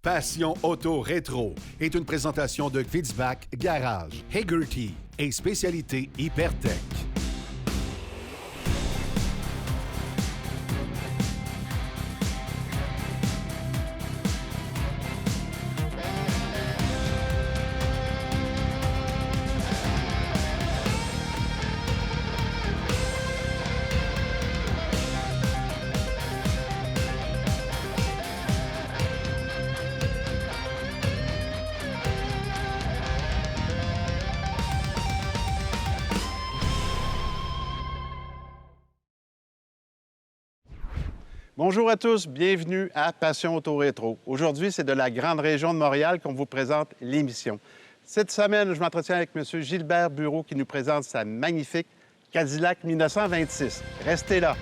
Passion Auto Rétro est une présentation de Fitzbach Garage, Hagerty et Spécialité Hypertech. Bonjour à tous, bienvenue à Passion Auto Rétro. Aujourd'hui, c'est de la grande région de Montréal qu'on vous présente l'émission. Cette semaine, je m'entretiens avec M. Gilbert Bureau qui nous présente sa magnifique Cadillac 1926. Restez là.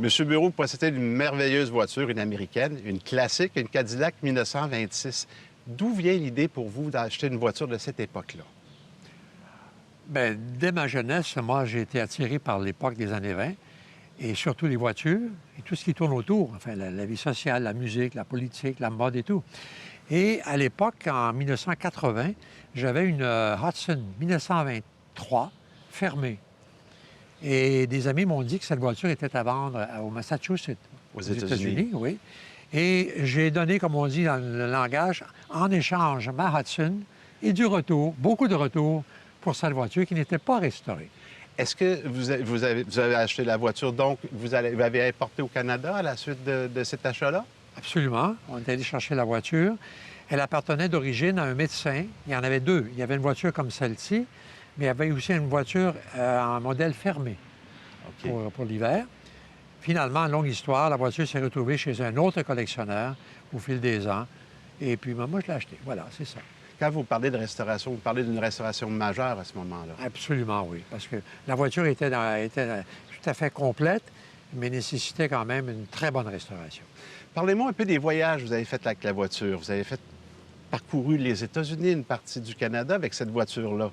Monsieur Bureau possédait une merveilleuse voiture, une américaine, une classique, une Cadillac 1926. D'où vient l'idée pour vous d'acheter une voiture de cette époque-là? Bien, dès ma jeunesse, moi, j'ai été attiré par l'époque des années 20 et surtout les voitures et tout ce qui tourne autour, enfin, la vie sociale, la musique, la politique, la mode et tout. Et à l'époque, en 1980, j'avais une Hudson 1923 fermée. Et des amis m'ont dit que cette voiture était à vendre au Massachusetts, Aux États-Unis, oui. Et j'ai donné, comme on dit dans le langage, en échange ma Hudson et du retour, beaucoup de retour pour cette voiture qui n'était pas restaurée. Est-ce que vous avez acheté la voiture, donc vous l'avez importée au Canada à la suite de cet achat-là? Absolument. On est allé chercher la voiture. Elle appartenait d'origine à un médecin. Il y en avait deux. Il y avait une voiture comme celle-ci, mais il y avait aussi une voiture en modèle fermé pour l'hiver. Finalement, longue histoire, la voiture s'est retrouvée chez un autre collectionneur au fil des ans. Et puis, moi, je l'ai achetée. Voilà, c'est ça. Quand vous parlez de restauration, vous parlez d'une restauration majeure à ce moment-là? Absolument, oui. Parce que la voiture était tout à fait complète, mais nécessitait quand même une très bonne restauration. Parlez-moi un peu des voyages que vous avez faits avec la voiture. Vous avez parcouru les États-Unis, une partie du Canada avec cette voiture-là.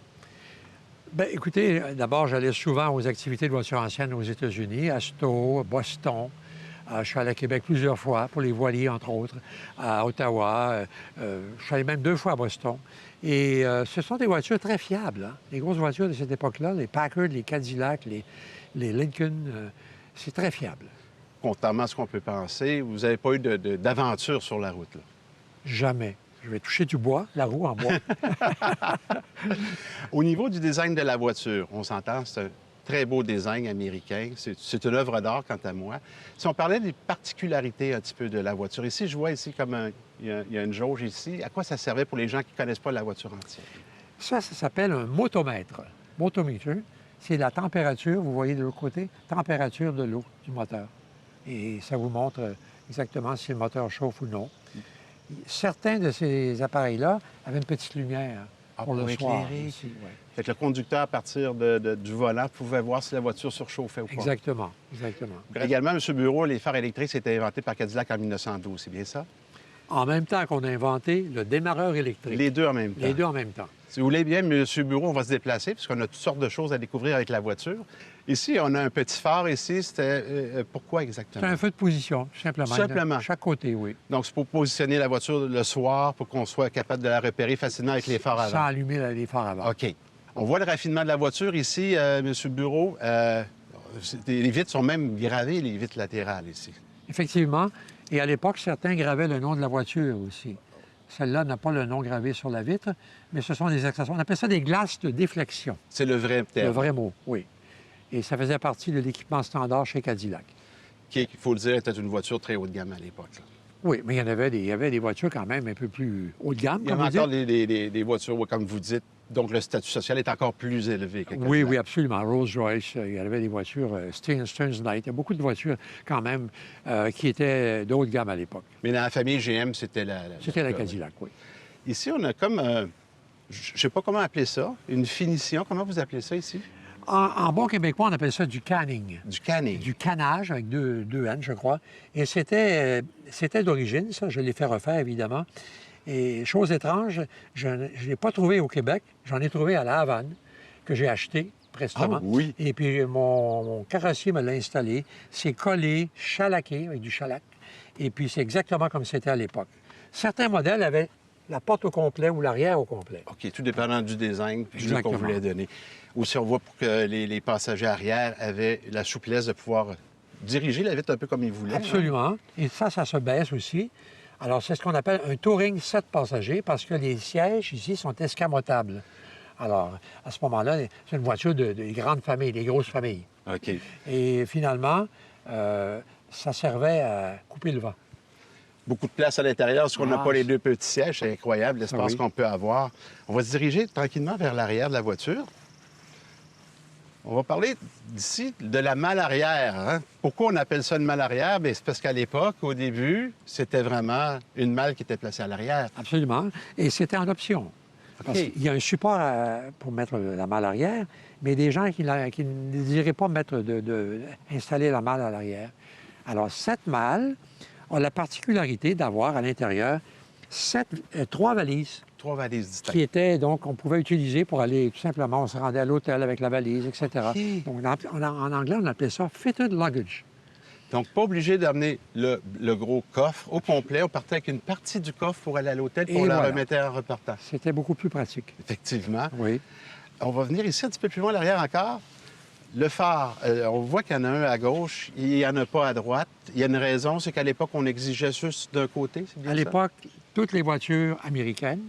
Bien, écoutez, d'abord, j'allais souvent aux activités de voitures anciennes aux États-Unis, à Stowe, Boston. Je suis allé à Québec plusieurs fois, pour les voiliers, entre autres, à Ottawa. Je suis allé même 2 fois à Boston. Et ce sont des voitures très fiables, hein? Les grosses voitures de cette époque-là, les Packard, les Cadillac, les Lincoln, c'est très fiable. Contrairement à ce qu'on peut penser, vous n'avez pas eu d'aventure sur la route, là? Jamais. Je vais toucher du bois, la roue en bois. Au niveau du design de la voiture, on s'entend, c'est un très beau design américain. C'est une œuvre d'art, quant à moi. Si on parlait des particularités un petit peu de la voiture, ici, je vois ici comme il y a une jauge ici. À quoi ça servait pour les gens qui ne connaissent pas la voiture entière? Ça s'appelle un motomètre. Motomètre, c'est la température, vous voyez de l'autre côté, température de l'eau du moteur. Et ça vous montre exactement si le moteur chauffe ou non. Certains de ces appareils-là avaient une petite lumière pour le soir. Ici, ouais. Fait que le conducteur, à partir du volant, pouvait voir si la voiture surchauffait ou pas. Exactement, exactement. Également, M. Bureau, les phares électriques étaient inventés par Cadillac en 1912, c'est bien ça? En même temps qu'on a inventé le démarreur électrique. Les deux en même temps. Les deux en même temps. Si vous voulez bien, M. Bureau, on va se déplacer, puisqu'on a toutes sortes de choses à découvrir avec la voiture. Ici, on a un petit phare ici. C'était pourquoi exactement? C'est un feu de position, tout simplement. Simplement. De chaque côté, oui. Donc, c'est pour positionner la voiture le soir pour qu'on soit capable de la repérer facilement avec les phares avant. Sans allumer les phares avant. OK. On voit le raffinement de la voiture ici, M. Bureau. Les vitres sont même gravées, les vitres latérales ici. Effectivement. Et à l'époque, certains gravaient le nom de la voiture aussi. Celle-là n'a pas le nom gravé sur la vitre, mais ce sont des accessoires. On appelle ça des glaces de déflexion. C'est le vrai terme. Le vrai mot, oui. Et ça faisait partie de l'équipement standard chez Cadillac. Qui, il faut le dire, était une voiture très haut de gamme à l'époque. Oui, mais il y avait des voitures quand même un peu plus haut de gamme, il y a encore des voitures, comme vous dites, donc le statut social est encore plus élevé que Cadillac. Oui, oui, absolument. Rolls-Royce, il y avait des voitures, Stearns Knight, il y a beaucoup de voitures quand même qui étaient de haut de gamme à l'époque. Mais dans la famille GM, c'était la Cadillac, oui. Ici, on a comme, je ne sais pas comment appeler ça, une finition. Comment vous appelez ça ici? En bon québécois, on appelle ça du canning. Du canning. Du cannage, avec deux N, je crois. Et c'était d'origine, ça, je l'ai fait refaire, évidemment. Et chose étrange, je ne l'ai pas trouvé au Québec. J'en ai trouvé à La Havane, que j'ai acheté prestement. Ah oui? Et puis, mon carrossier me l'a installé. C'est collé, chalaqué, avec du shellac. Et puis, c'est exactement comme c'était à l'époque. Certains modèles avaient la porte au complet ou l'arrière au complet. OK, tout dépendant du design puis du look qu'on Exactement. voulait donner. Aussi, on voit pour que les passagers arrière avaient la souplesse de pouvoir diriger la vitre un peu comme ils voulaient. Absolument. Et ça se baisse aussi. Alors, c'est ce qu'on appelle un touring 7 passagers parce que les sièges ici sont escamotables. Alors, à ce moment-là, c'est une voiture de grandes familles, des grosses familles. OK. Et finalement, ça servait à couper le vent. Beaucoup de place à l'intérieur, parce qu'on n'a Ah, pas les deux petits sièges. C'est incroyable l'espace oui. qu'on peut avoir. On va se diriger tranquillement vers l'arrière de la voiture. On va parler d'ici de la malle arrière. Hein? Pourquoi on appelle ça une malle arrière? Bien, c'est parce qu'à l'époque, au début, c'était vraiment une malle qui était placée à l'arrière. Absolument. Et c'était en option. Parce OK. qu'il y a un support pour mettre la malle arrière, mais des gens qui ne désiraient pas installer la malle à l'arrière. Alors, cette malle a la particularité d'avoir à l'intérieur 3 valises 3 valises distinctes. qui étaient, donc, on pouvait utiliser pour aller, tout simplement, on se rendait à l'hôtel avec la valise, etc. OK. Donc, en anglais, on appelait ça « fitted luggage ». Donc, pas obligé d'amener le gros coffre au complet. On partait avec une partie du coffre pour aller à l'hôtel, pour Et la voilà. remettre en repartant. C'était beaucoup plus pratique. Effectivement. Oui. On va venir ici un petit peu plus loin à l'arrière encore. Le phare, on voit qu'il y en a un à gauche, il n'y en a pas à droite. Il y a une raison, c'est qu'à l'époque, on exigeait juste d'un côté, c'est bien À ça? l'époque, toutes les voitures américaines,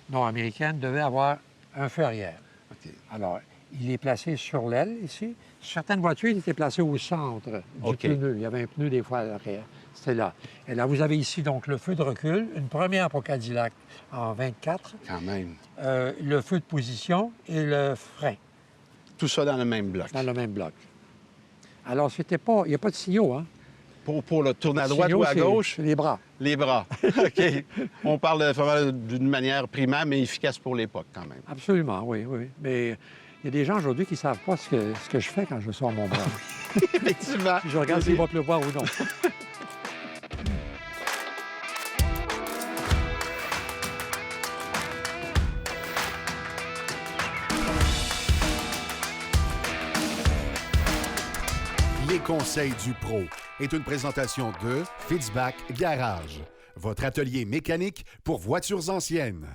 nord-américaines, devaient avoir un feu arrière. OK. Alors, il est placé sur l'aile, ici. Certaines voitures, il était placé au centre du OK. pneu. Il y avait un pneu, des fois, à l'arrière. C'était là. Et là, vous avez ici, donc, le feu de recul, une première pour Cadillac en 24, Quand même. le feu de position et le frein Tout ça dans le même bloc. dans le même bloc. Alors, c'était pas... Il n'y a pas de signaux, hein? Pour le tourner à droite Signaux, ou à c'est- gauche, c'est les bras. les bras. OK. On parle vraiment d'une manière primaire, mais efficace pour l'époque, quand même. Absolument, oui, oui. Mais il y a des gens aujourd'hui qui ne savent pas ce que je fais quand je sors mon bras. Effectivement. Je regarde s'il va pleuvoir ou non. Les conseils du pro est une présentation de Fitzbach Garage, votre atelier mécanique pour voitures anciennes.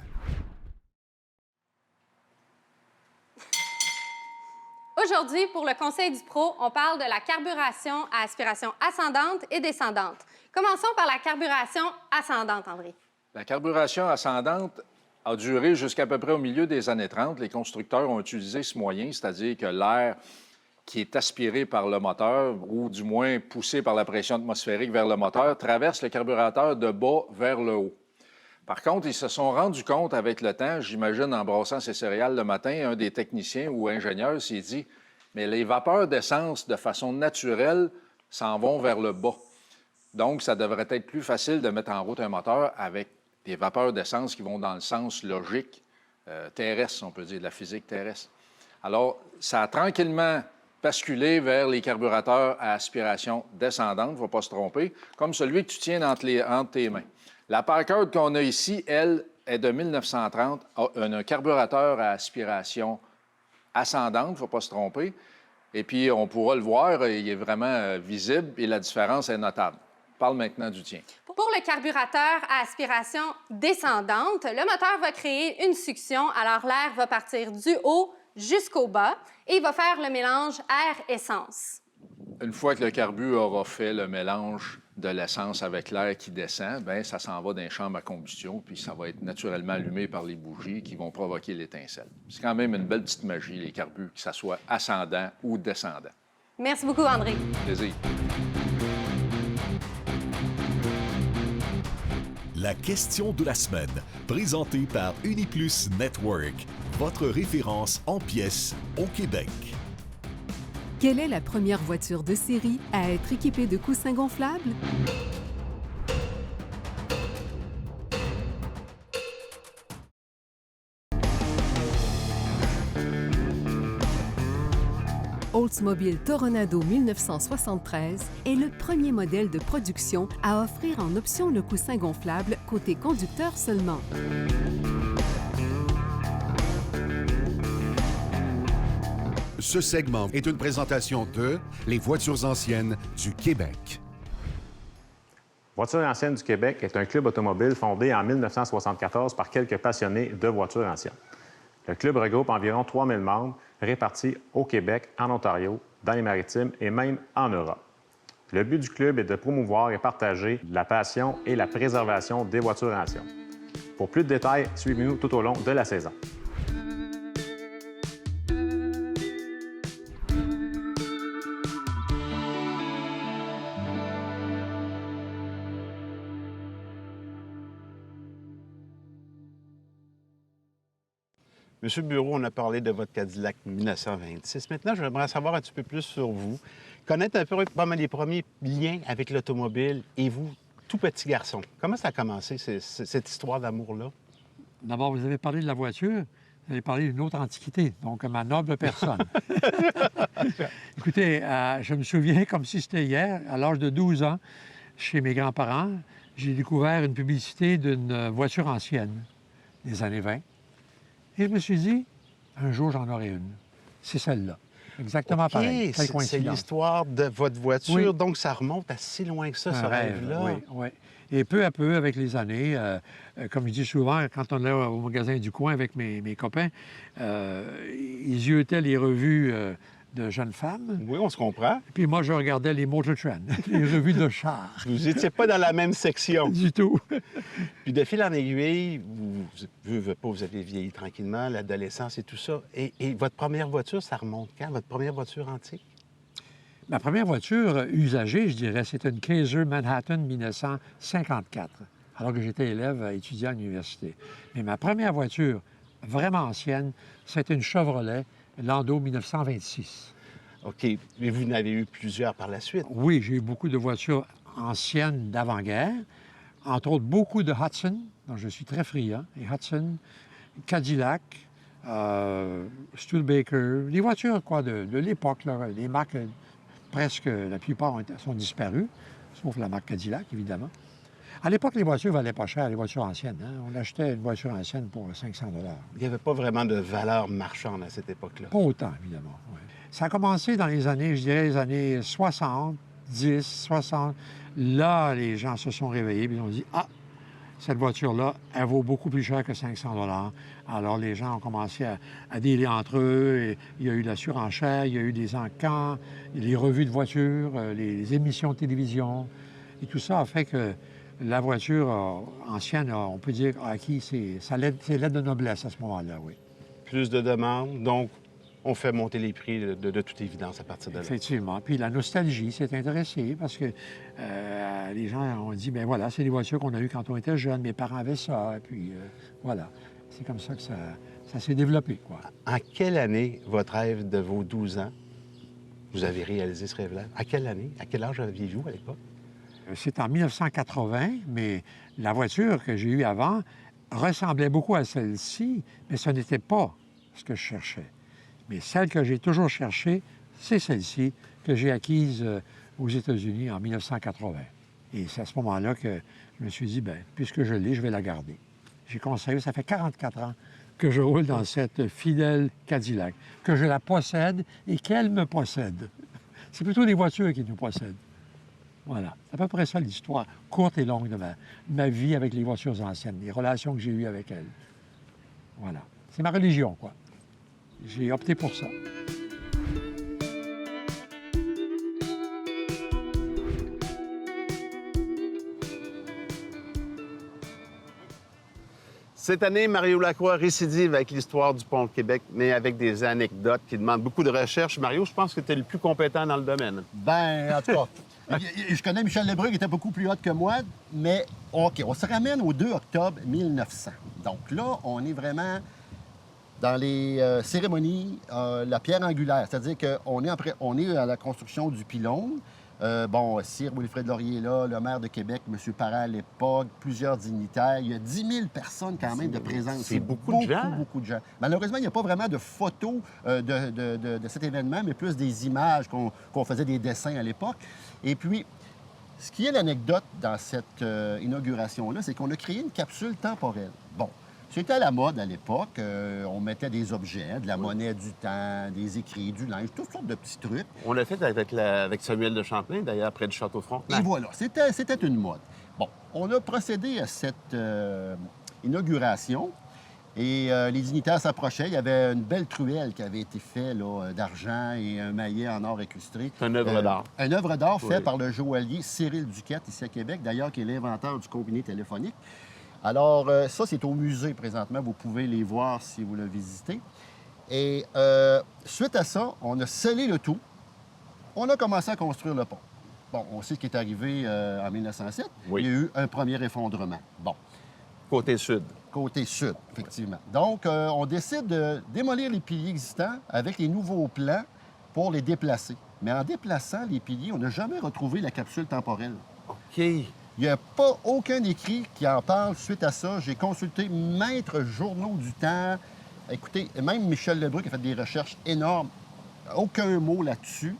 Aujourd'hui, pour le Conseil du Pro, on parle de la carburation à aspiration ascendante et descendante. Commençons par la carburation ascendante, André. La carburation ascendante a duré jusqu'à peu près au milieu des années 30. Les constructeurs ont utilisé ce moyen, c'est-à-dire que l'air qui est aspiré par le moteur, ou du moins poussé par la pression atmosphérique vers le moteur, traverse le carburateur de bas vers le haut. Par contre, ils se sont rendus compte avec le temps, j'imagine en brassant ses céréales le matin, un des techniciens ou ingénieurs s'est dit « Mais les vapeurs d'essence, de façon naturelle, s'en vont vers le bas. Donc, ça devrait être plus facile de mettre en route un moteur avec des vapeurs d'essence qui vont dans le sens logique, terrestre, on peut dire, de la physique terrestre. » Alors, ça a tranquillement basculé vers les carburateurs à aspiration descendante, il ne faut pas se tromper, comme celui que tu tiens entre tes mains. La Packard qu'on a ici, elle, est de 1930, a un carburateur à aspiration ascendante, il ne faut pas se tromper. Et puis, on pourra le voir, il est vraiment visible et la différence est notable. Parle maintenant du tien. Pour le carburateur à aspiration descendante, le moteur va créer une succion, alors l'air va partir du haut jusqu'au bas et il va faire le mélange air-essence. Une fois que le carbu aura fait le mélange de l'essence avec l'air qui descend, bien, ça s'en va dans les chambres à combustion, puis ça va être naturellement allumé par les bougies qui vont provoquer l'étincelle. C'est quand même une belle petite magie, les carbus, que ça soit ascendant ou descendant. Merci beaucoup, André. Plaisir. La question de la semaine, présentée par Uniplus Network, votre référence en pièces au Québec. Quelle est la première voiture de série à être équipée de coussins gonflables? Oldsmobile Toronado 1973 est le premier modèle de production à offrir en option le coussin gonflable côté conducteur seulement. Ce segment est une présentation de Les voitures anciennes du Québec. Voitures anciennes du Québec est un club automobile fondé en 1974 par quelques passionnés de voitures anciennes. Le club regroupe environ 3000 membres répartis au Québec, en Ontario, dans les Maritimes et même en Europe. Le but du club est de promouvoir et partager la passion et la préservation des voitures anciennes. Pour plus de détails, suivez-nous tout au long de la saison. Monsieur Bureau, on a parlé de votre Cadillac 1926. Maintenant, j'aimerais savoir un petit peu plus sur vous, connaître un peu les premiers liens avec l'automobile et vous, tout petit garçon. Comment ça a commencé, cette histoire d'amour-là? D'abord, vous avez parlé de la voiture, vous avez parlé d'une autre antiquité, donc ma noble personne. Écoutez, je me souviens comme si c'était hier, à l'âge de 12 ans, chez mes grands-parents, j'ai découvert une publicité d'une voiture ancienne des années 20. Et je me suis dit, un jour, j'en aurai une. C'est celle-là. Exactement pareil. C'est l'histoire de votre voiture, oui. Donc ça remonte à si loin que ça, ce rêve-là. Oui, oui. Et peu à peu, avec les années, comme je dis souvent, quand on est au magasin du coin avec mes copains, ils yeux-étaient les revues de jeunes femmes. Oui, on se comprend. Puis moi, je regardais les Motor Trend, les revues de chars. Vous n'étiez pas dans la même section. Du tout. Puis de fil en aiguille, vous avez vieilli tranquillement, l'adolescence et tout ça. Et votre première voiture, ça remonte quand? Votre première voiture antique? Ma première voiture usagée, je dirais, c'était une Kaiser Manhattan 1954, alors que j'étais élève étudiant à l'université. Mais ma première voiture, vraiment ancienne, c'était une Chevrolet Landau 1926. OK. Mais vous en avez eu plusieurs par la suite. Oui, j'ai eu beaucoup de voitures anciennes d'avant-guerre, entre autres beaucoup de Hudson, dont je suis très friand, et Hudson, Cadillac, Studebaker, les voitures quoi, de l'époque, là, les marques, presque la plupart sont disparues, sauf la marque Cadillac, évidemment. À l'époque, les voitures ne valaient pas cher, les voitures anciennes. Hein? On achetait une voiture ancienne pour 500 $. Il n'y avait pas vraiment de valeur marchande à cette époque-là. Pas autant, évidemment. Oui. Ça a commencé dans les années, je dirais, les années 60, 10, 60. Là, les gens se sont réveillés et ils ont dit « Ah, cette voiture-là, elle vaut beaucoup plus cher que 500 $. Alors, les gens ont commencé à dealer entre eux. Et il y a eu la surenchère, il y a eu des encans, les revues de voitures, les émissions de télévision. Et tout ça a fait que la voiture ancienne, on peut dire, acquis, c'est l'aide de noblesse à ce moment-là, oui. Plus de demandes, donc on fait monter les prix de toute évidence à partir de là. Effectivement. Puis la nostalgie s'est intéressée parce que les gens ont dit, bien voilà, c'est des voitures qu'on a eues quand on était jeunes, mes parents avaient ça, et puis voilà. C'est comme ça que ça s'est développé, quoi. En quelle année, votre rêve de vos 12 ans, vous avez réalisé ce rêve-là? À quelle année? À quel âge aviez-vous à l'époque? C'est en 1980, mais la voiture que j'ai eue avant ressemblait beaucoup à celle-ci, mais ce n'était pas ce que je cherchais. Mais celle que j'ai toujours cherchée, c'est celle-ci que j'ai acquise aux États-Unis en 1980. Et c'est à ce moment-là que je me suis dit, bien, puisque je l'ai, je vais la garder. J'ai conservé, ça fait 44 ans que je roule dans cette fidèle Cadillac, que je la possède et qu'elle me possède. C'est plutôt les voitures qui nous possèdent. Voilà. C'est à peu près ça l'histoire courte et longue de ma vie avec les voitures anciennes, les relations que j'ai eues avec elles. Voilà. C'est ma religion, quoi. J'ai opté pour ça. Cette année, Mario Lacroix récidive avec l'histoire du pont de Québec, mais avec des anecdotes qui demandent beaucoup de recherche. Mario, je pense que tu es le plus compétent dans le domaine. Ben, en tout cas, je connais Michel Lebrun qui était beaucoup plus hot que moi, mais OK, on se ramène au 2 octobre 1900. Donc là, on est vraiment dans les cérémonies, la pierre angulaire, c'est-à-dire qu'on est à la construction du pylône. Sir Wilfrid Laurier est là, le maire de Québec, M. Parent à l'époque, plusieurs dignitaires. Il y a 10 000 personnes quand même de présence. C'est beaucoup de gens. Beaucoup de gens. Malheureusement, il n'y a pas vraiment de photos de cet événement, mais plus des images qu'on faisait des dessins à l'époque. Et puis, ce qui est l'anecdote dans cette inauguration-là, c'est qu'on a créé une capsule temporelle. Bon, c'était à la mode à l'époque. On mettait des objets, de la monnaie du temps, des écrits, du linge, toutes sortes de petits trucs. On l'a fait avec Samuel de Champlain, d'ailleurs, près du Château Frontenac. Et voilà, c'était une mode. Bon, on a procédé à cette inauguration et les dignitaires s'approchaient. Il y avait une belle truelle qui avait été faite d'argent et un maillet en or incrusté. C'est une œuvre d'art. Une œuvre d'art faite par le joaillier Cyril Duquette, ici à Québec, d'ailleurs, qui est l'inventeur du combiné téléphonique. Alors, ça, c'est au musée présentement. Vous pouvez les voir si vous le visitez. Et suite à ça, on a scellé le tout. On a commencé à construire le pont. Bon, on sait ce qui est arrivé en 1907. Oui. Il y a eu un premier effondrement. Bon. Côté sud. Côté sud, effectivement. Donc, on décide de démolir les piliers existants avec les nouveaux plans pour les déplacer. Mais en déplaçant les piliers, on n'a jamais retrouvé la capsule temporelle. OK. Il n'y a pas aucun écrit qui en parle suite à ça. J'ai consulté maîtres journaux du temps. Écoutez, même Michel Lebrun qui a fait des recherches énormes. Aucun mot là-dessus.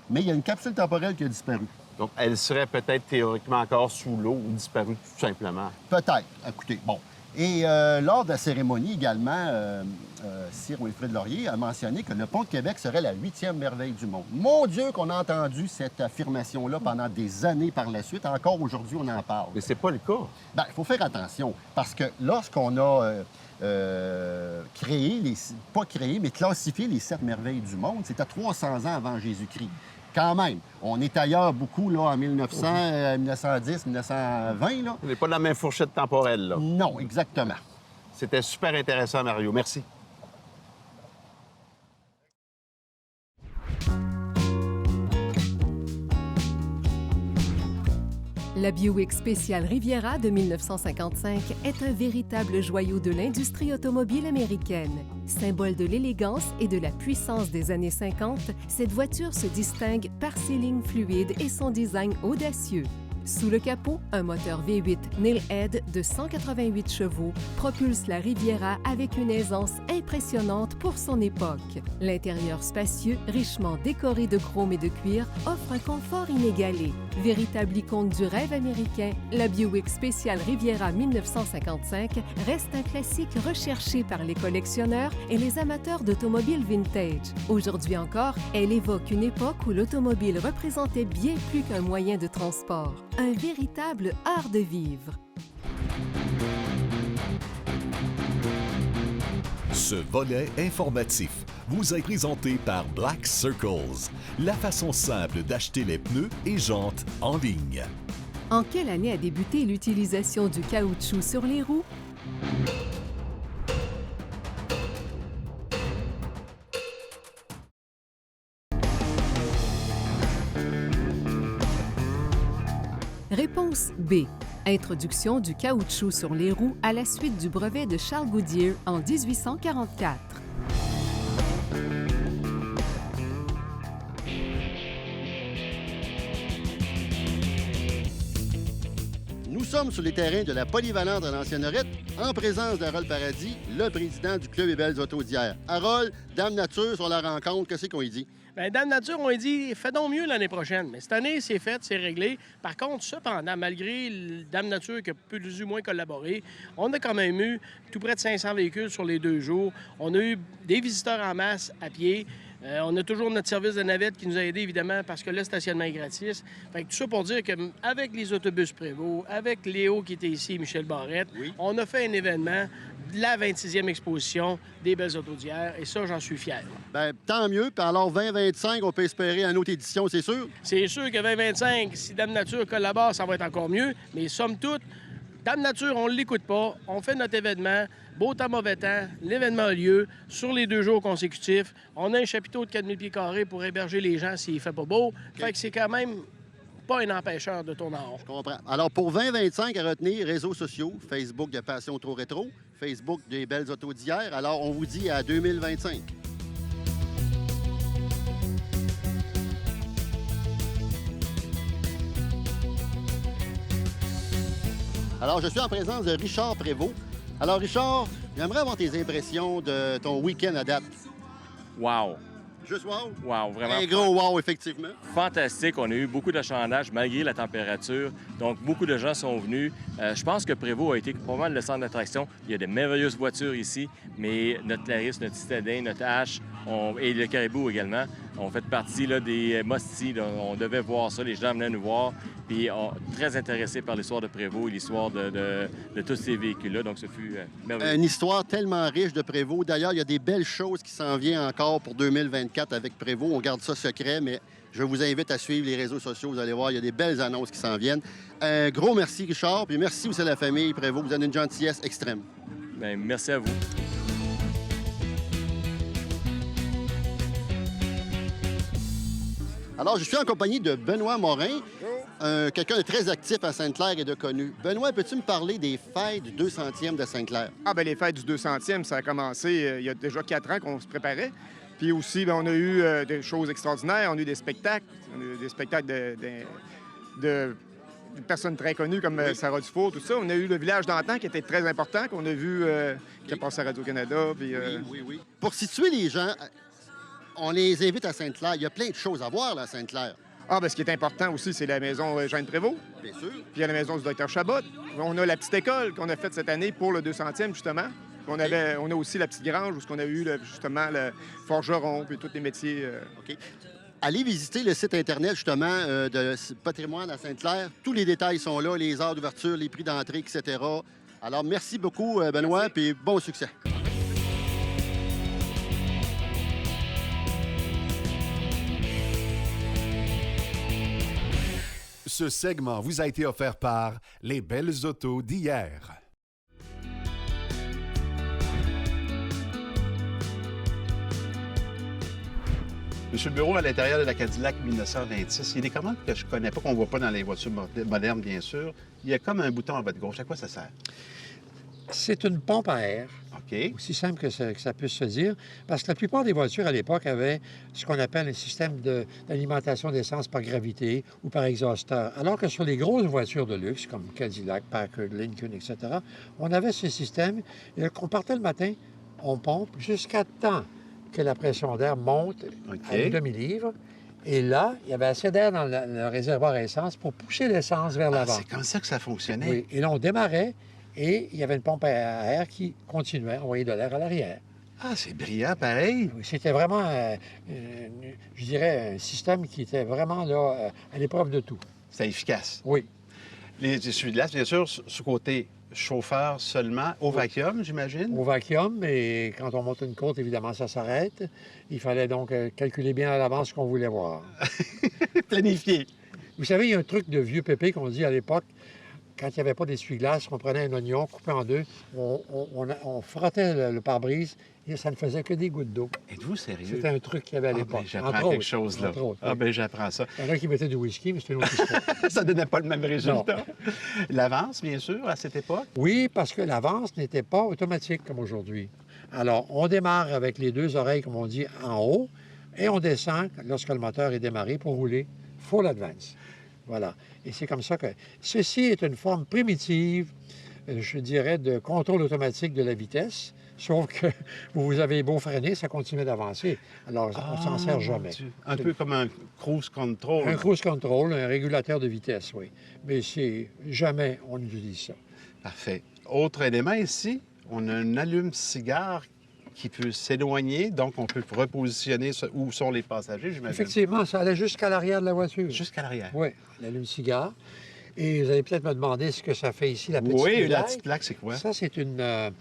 Mais il y a une capsule temporelle qui a disparu. Donc, elle serait peut-être théoriquement encore sous l'eau ou disparue tout simplement. Peut-être. Écoutez, bon. Et lors de la cérémonie également, Sir Wilfrid Laurier a mentionné que le pont de Québec serait la 8e merveille du monde. Mon Dieu qu'on a entendu cette affirmation-là pendant des années par la suite. Encore aujourd'hui, on en parle. Mais c'est pas le cas. Bien, il faut faire attention parce que lorsqu'on a classifié les 7 merveilles du monde, c'était 300 ans avant Jésus-Christ. Quand même, on est ailleurs beaucoup là, en 1900, 1910, 1920. Là. On n'est pas dans la même fourchette temporelle, là. Non, exactement. C'était super intéressant, Mario. Merci. La Buick spéciale Riviera de 1955 est un véritable joyau de l'industrie automobile américaine. Symbole de l'élégance et de la puissance des années 50, cette voiture se distingue par ses lignes fluides et son design audacieux. Sous le capot, un moteur V8 Neil-Head de 188 chevaux propulse la Riviera avec une aisance impressionnante pour son époque. L'intérieur spacieux, richement décoré de chrome et de cuir, offre un confort inégalé. Véritable icône du rêve américain, la Buick spéciale Riviera 1955 reste un classique recherché par les collectionneurs et les amateurs d'automobiles vintage. Aujourd'hui encore, elle évoque une époque où l'automobile représentait bien plus qu'un moyen de transport. Un véritable art de vivre. Ce volet informatif vous est présenté par Black Circles, la façon simple d'acheter les pneus et jantes en ligne. En quelle année a débuté l'utilisation du caoutchouc sur les roues? Réponse B. Introduction du caoutchouc sur les roues à la suite du brevet de Charles Goodyear en 1844. Nous sommes sur les terrains de la polyvalente de l'Ancienne Lorette en présence d'Harold Paradis, le président du Club des Belles Autos d'hier. Harold, Dame Nature sur la rencontre, qu'est-ce qu'on y dit? Bien, Dame Nature, on a dit, fais donc mieux l'année prochaine. Mais cette année, c'est fait, c'est réglé. Par contre, cependant, malgré Dame Nature qui a plus ou moins collaboré, on a quand même eu tout près de 500 véhicules sur les 2 jours. On a eu des visiteurs en masse à pied. On a toujours notre service de navette qui nous a aidés, évidemment, parce que le stationnement est gratis. Fait que tout ça pour dire qu'avec les autobus Prévost, avec Léo qui était ici, Michel Barrette, on a fait un événement de la 26e exposition des Belles Autos d'hier, et ça, j'en suis fier. Bien, tant mieux. Puis alors, 2025, on peut espérer une autre édition, c'est sûr? C'est sûr que 2025, si Dame Nature collabore, ça va être encore mieux. Mais somme toute, Dame Nature, on ne l'écoute pas. On fait notre événement. Beau temps, mauvais temps. L'événement a lieu sur les 2 jours consécutifs. On a un chapiteau de 4000 pieds carrés pour héberger les gens s'il ne fait pas beau. Okay. Fait que c'est quand même pas un empêcheur de tourner en rond. Je comprends. Alors, pour 2025, à retenir, réseaux sociaux, Facebook de Passion Auto Rétro, Facebook des Belles Autos d'hier. Alors, on vous dit à 2025. Alors, je suis en présence de Richard Prévost. Alors, Richard, j'aimerais avoir tes impressions de ton week-end à date. Wow! Juste wow? Wow, vraiment. Un gros wow, effectivement. Fantastique. On a eu beaucoup d'achalandage malgré la température. Donc, beaucoup de gens sont venus. Je pense que Prévost a été pas mal le centre d'attraction. Il y a de merveilleuses voitures ici, mais notre Clarisse, notre Citadin, notre H et le Caribou également ont fait partie là, des Musty. On devait voir ça. Les gens venaient nous voir. Puis, très intéressés par l'histoire de Prévost et l'histoire de tous ces véhicules-là. Donc, ce fut merveilleux. Une histoire tellement riche de Prévost. D'ailleurs, il y a des belles choses qui s'en viennent encore pour 2024 avec Prévost. On garde ça secret, mais je vous invite à suivre les réseaux sociaux. Vous allez voir, il y a des belles annonces qui s'en viennent. Un gros merci, Richard. Puis merci aussi à la famille Prévost. Vous avez une gentillesse extrême. Bien, merci à vous. Alors, je suis en compagnie de Benoît Morin, quelqu'un de très actif à Sainte-Claire et de connu. Benoît, peux-tu me parler des fêtes du 200e de Sainte-Claire? Ah, bien, les fêtes du 200e, ça a commencé il y a déjà 4 ans qu'on se préparait. Puis aussi, bien, on a eu des choses extraordinaires. On a eu des spectacles. On a eu des spectacles de personnes très connues comme Sarah Dufour, tout ça. On a eu le village d'antan qui était très important, qu'on a vu, qui a passé à Radio-Canada. Puis, Oui. Pour situer les gens, on les invite à Sainte-Claire. Il y a plein de choses à voir là, à Sainte-Claire. Ah, bien, ce qui est important aussi, c'est la maison Jeanne Prévost. Bien sûr. Puis il y a la maison du Dr Chabot. On a la petite école qu'on a faite cette année pour le 200e, justement. On a aussi la petite grange où on a eu justement le forgeron puis tous les métiers. OK. Allez visiter le site Internet, justement, de Patrimoine à Sainte-Claire. Tous les détails sont là, les heures d'ouverture, les prix d'entrée, etc. Alors, merci beaucoup, Benoît, puis bon succès. Ce segment vous a été offert par Les Belles Autos d'hier. Monsieur Bureau, à l'intérieur de la Cadillac 1926, il y a des commandes que je connais pas, qu'on ne voit pas dans les voitures modernes, bien sûr. Il y a comme un bouton à votre gauche. À quoi ça sert? C'est une pompe à air. OK. Aussi simple que ça puisse se dire, parce que la plupart des voitures à l'époque avaient ce qu'on appelle un système d'alimentation d'essence par gravité ou par exhausteur. Alors que sur les grosses voitures de luxe, comme Cadillac, Packard, Lincoln, etc., on avait ce système. Et qu'on partait le matin, on pompe jusqu'à temps que la pression d'air monte à une demi-livre. Et là, il y avait assez d'air dans le réservoir à essence pour pousser l'essence vers l'avant. C'est comme ça que ça fonctionnait? Oui. Et là, on démarrait et il y avait une pompe à air qui continuait à envoyer de l'air à l'arrière. Ah, c'est brillant, pareil. Oui, c'était vraiment, je dirais, un système qui était vraiment là, à l'épreuve de tout. C'était efficace. Oui. Les essuie-glaces, bien sûr, ce côté chauffeur seulement, au vacuum, j'imagine? Au vacuum, et quand on monte une côte, évidemment, ça s'arrête. Il fallait donc calculer bien à l'avance ce qu'on voulait voir. Planifier. Vous savez, il y a un truc de vieux pépé qu'on dit à l'époque, quand il n'y avait pas d'essuie-glace, on prenait un oignon coupé en deux, on frottait le pare-brise et ça ne faisait que des gouttes d'eau. Êtes-vous sérieux? C'était un truc qu'il y avait à l'époque. J'apprends quelque chose, là. Ah, bien, j'apprends ça. Il y en a qui mettaient du whisky, mais c'était une autre histoire. Ça ne donnait pas le même résultat. L'avance, bien sûr, à cette époque? Oui, parce que l'avance n'était pas automatique comme aujourd'hui. Alors, on démarre avec les deux oreilles, comme on dit, en haut, et on descend lorsque le moteur est démarré pour rouler full advance. Voilà. Et c'est comme ça que... Ceci est une forme primitive, je dirais, de contrôle automatique de la vitesse, sauf que vous avez beau freiner, ça continue d'avancer. Alors, on ne s'en sert jamais. Un peu comme un cruise control. Un cruise control, un régulateur de vitesse, oui. Mais c'est jamais on utilise ça. Parfait. Autre élément ici, on a un allume-cigare qui peut s'éloigner, donc on peut repositionner où sont les passagers, j'imagine. Effectivement, ça allait jusqu'à l'arrière de la voiture. Jusqu'à l'arrière? Oui, l'allume-cigare. Et vous allez peut-être me demander ce que ça fait ici, la petite médaille. Oui, la petite plaque, c'est quoi? Ça, c'est une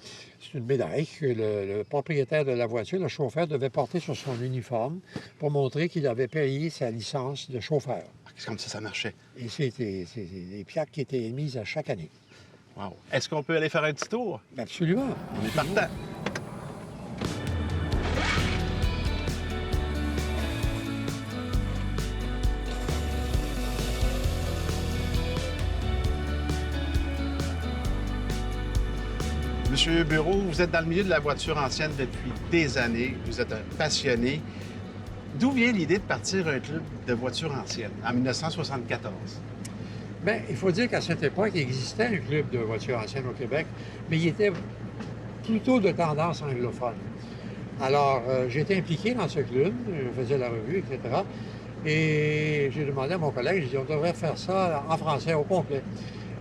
médaille que le propriétaire de la voiture, le chauffeur, devait porter sur son uniforme pour montrer qu'il avait payé sa licence de chauffeur. C'est comme ça marchait. Et c'était des plaques qui étaient émises à chaque année. Wow. Est-ce qu'on peut aller faire un petit tour? Absolument. On est partant. Monsieur Bureau, vous êtes dans le milieu de la voiture ancienne depuis des années. Vous êtes un passionné. D'où vient l'idée de partir un club de voitures anciennes en 1974? Bien, il faut dire qu'à cette époque, il existait un club de voitures anciennes au Québec, mais il était plutôt de tendance anglophone. Alors, j'ai été impliqué dans ce club, je faisais la revue, etc. Et j'ai demandé à mon collègue, j'ai dit, on devrait faire ça en français au complet.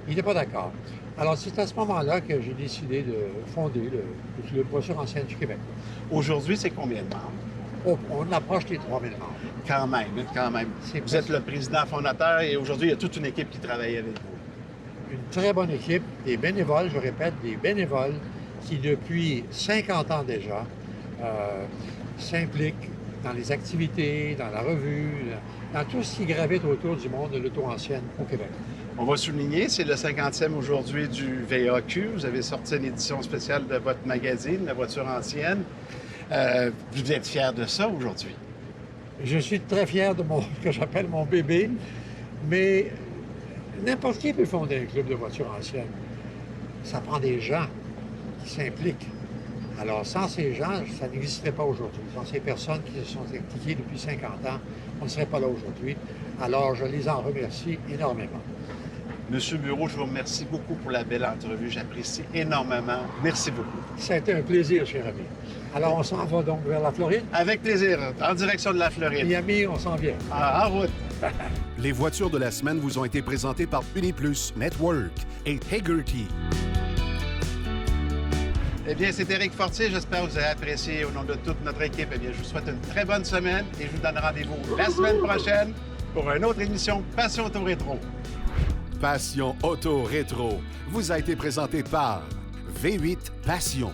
Il n'était pas d'accord. Alors, c'est à ce moment-là que j'ai décidé de fonder le club Voitures anciennes du Québec. Aujourd'hui, c'est combien de membres? On approche les 3000 membres. Quand même, quand même. Vous êtes le président fondateur et aujourd'hui, il y a toute une équipe qui travaille avec vous. Une très bonne équipe, des bénévoles, je répète, des bénévoles qui, depuis 50 ans déjà, s'impliquent dans les activités, dans la revue, dans tout ce qui gravite autour du monde de l'auto ancienne au Québec. On va souligner, c'est le 50e aujourd'hui du VAQ. Vous avez sorti une édition spéciale de votre magazine, La voiture ancienne. Vous êtes fier de ça aujourd'hui? Je suis très fier de ce que j'appelle mon bébé, mais n'importe qui peut fonder un club de voitures anciennes. Ça prend des gens qui s'impliquent. Alors, sans ces gens, ça n'existerait pas aujourd'hui. Sans ces personnes qui se sont impliquées depuis 50 ans, on ne serait pas là aujourd'hui. Alors, je les en remercie énormément. Monsieur Bureau, je vous remercie beaucoup pour la belle entrevue. J'apprécie énormément. Merci beaucoup. Ça a été un plaisir, cher ami. Alors, on s'en va donc vers la Floride? Avec plaisir, en direction de la Floride. Miami, on s'en vient. En route. Les voitures de la semaine vous ont été présentées par Uniplus Network et Hagerty. Eh bien, c'est Éric Fortier. J'espère que vous avez apprécié au nom de toute notre équipe. Eh bien, je vous souhaite une très bonne semaine et je vous donne rendez-vous la semaine prochaine pour une autre émission Passion Auto Rétro. Passion Auto Rétro vous a été présenté par V8 Passion.